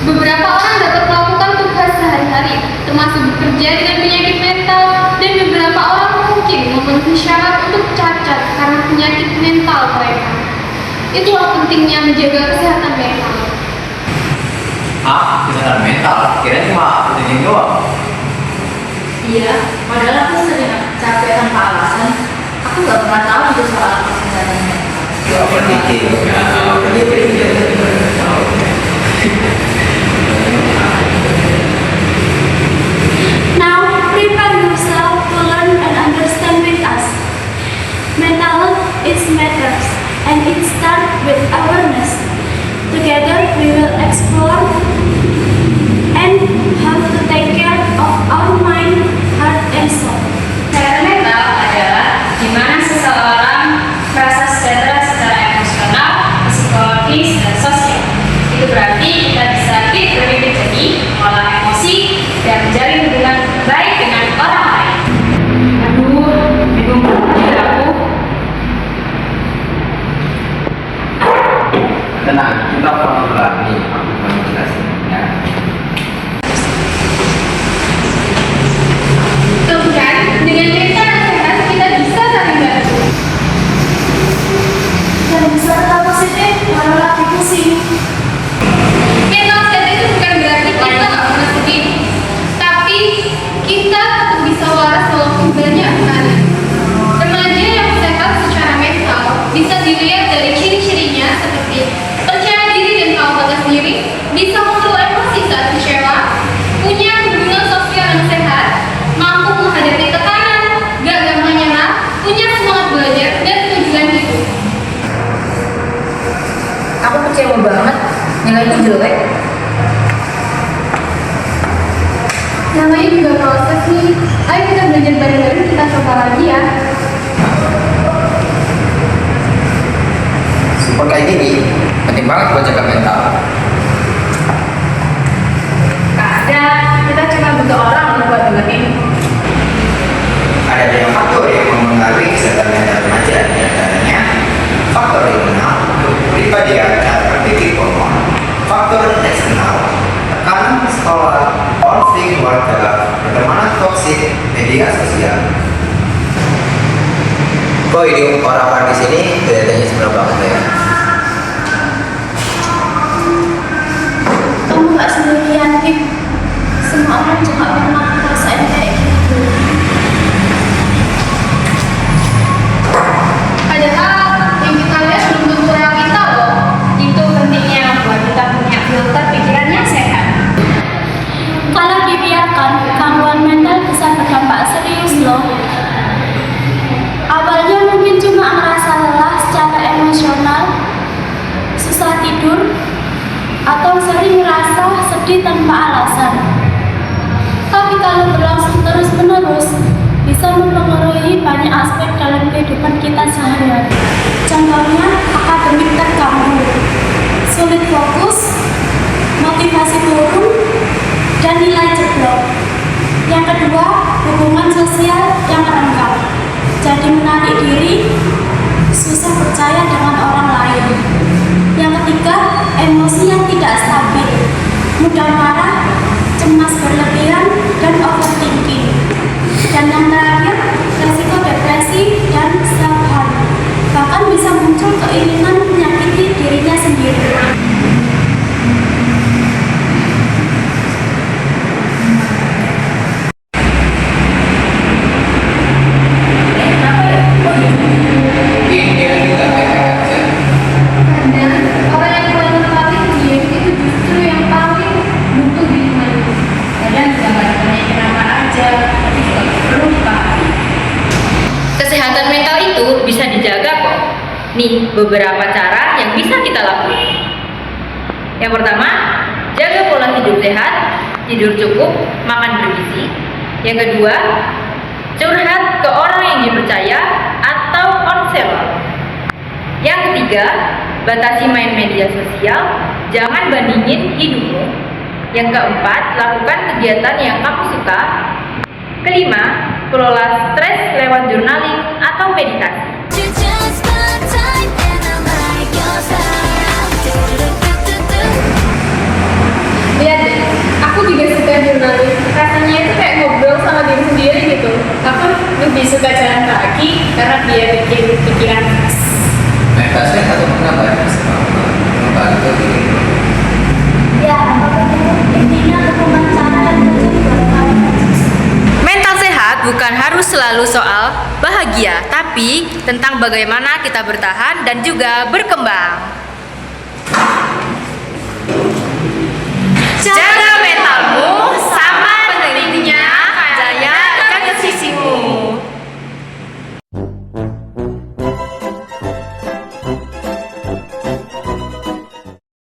Beberapa orang dapat melakukan tugas sehari-hari, termasuk bekerja dengan penyakit mental, dan beberapa orang mungkin memenuhi syarat untuk cacat karena penyakit mental mereka. Itulah pentingnya menjaga kesehatan mental. Kesehatan mental? Kira cuma penting doang. Iya, padahal aku sering capek tanpa alasan. Aku gak pernah tahu itu soal kesehatan mental. Now, prepare yourself to learn and understand with us. Mental health is matters, and it starts with awareness. Together, we will explore and how to take care of our mind, heart, and soul. Kesehatan mental adalah di mana seseorang merasa sejahtera secara emosional, psikologis, dan sosial. Itu berarti kita bisa lebih jadi mengolah emosi dan menjalin hubungan baik dengan orang lain. Aduh, bingung banget aku. Tenang, kita pelan-pelan nih, aku mau jelasin ya. Tuh kan, dengan mental yang sehat kita bisa saling bantu. Dan bisa tetap positif walau lagi pusing. Mental sehat itu bukan berarti kita nggak pernah sedih, tapi kita tetap bisa waras walaupun banyak hari. Remaja yang sehat secara mental bisa dilihat dari ciri-cirinya seperti percaya diri dan tahu batas diri, bisa mengelola emosi saat kecewa, punya hubungan sosial yang sehat, mampu menghadapi tekanan, gak gampang nyerah, punya semangat belajar dan tujuan hidup. Aku kecewa banget, nilaiku jelek. Namanya juga proses nih. Ayo kita belajar bareng-bareng, kita coba lagi ya. Support kayak gini, penting banget buat jaga mental. Ada, kita cuma butuh orang untuk buat dengerin. Ada banyak faktor yang mempengaruhi kesehatan mental remaja, di antaranya faktor internal, kepribadian cara berpikir hormon, faktor eksternal, tekanan sekolah, konflik keluarga, pertemanan toksik, media sosial. Kok ini orang-orang di sini kelihatannya sebenarnya banget ya? Kamu gak sendirian, Kim. Semua orang juga pernah ngerasain kayak gitu. Padahal yang kita lihat belum tentu real kita loh. Itu pentingnya buat kita punya filter pikiran yang sehat. Kalau dibiarkan, gangguan mental bisa berdampak serius loh. Awalnya mungkin cuma ngerasa lelah secara emosional, susah tidur, atau sering merasa sedih tanpa alasan. Tapi kalau berlangsung terus-menerus, bisa mempengaruhi banyak aspek dalam kehidupan kita sehari-hari. Contohnya, akademik terganggu, sulit fokus, motivasi turun, dan nilai jeblok. Yang kedua, hubungan sosial yang renggang, jadi menarik diri, susah percaya dengan orang lain. Yang ketiga, emosi yang tidak stabil, mudah marah, cemas berlebihan, dan overthinking. Dan yang terakhir, resiko depresi dan self-harm, bahkan bisa muncul keinginan menyakiti dirinya sendiri. Kadang orang yang paling diam itu justru yang paling butuh ditemani. Kadang juga nggak ditanya kenapa aja, tapi juga perlu dipahami. Kesehatan mental itu bisa dijaga kok. Nih beberapa cara yang bisa kita lakukan. Yang pertama, jaga pola hidup sehat, tidur cukup, makan bergizi. Yang kedua, curhat ke orang yang dipercaya atau konselor. Yang ketiga, batasi main media sosial, jangan bandingin hidupmu. Yang keempat, lakukan kegiatan yang kamu suka. Kelima, kelola stres lewat journaling atau meditasi. selalu soal bahagia, tapi tentang bagaimana kita bertahan dan juga berkembang.